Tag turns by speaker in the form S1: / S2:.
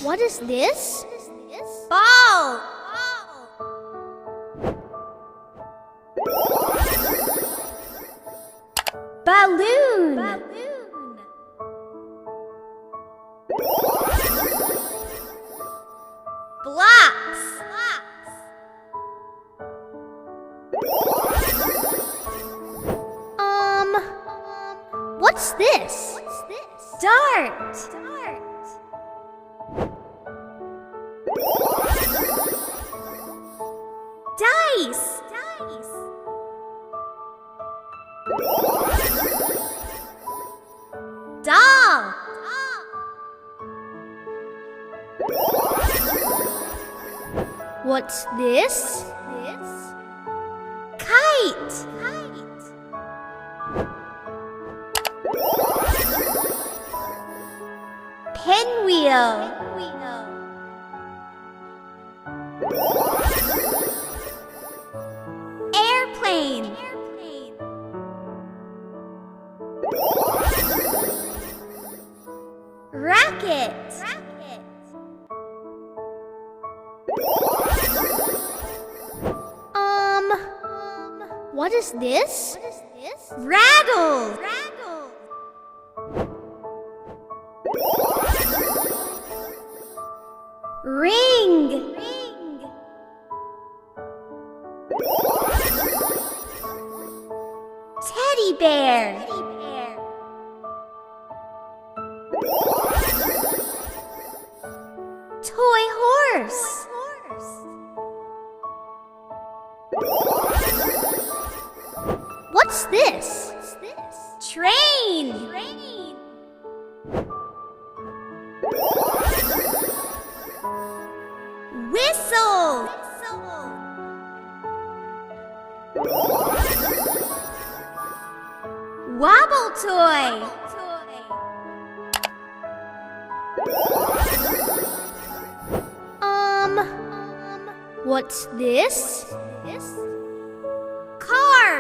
S1: What is this?
S2: Ball. Balloon. Blocks.
S1: What's this?
S2: Dart. Dice. Doll.
S1: What's this?
S2: Kite. Pinwheel. Airplane. Racket.
S1: What is this?
S2: Rattle. Ring. Teddy bear. Toy horse.
S1: What's this?
S2: Train. Whistle. Wobble toy.
S1: What's this?
S2: Car.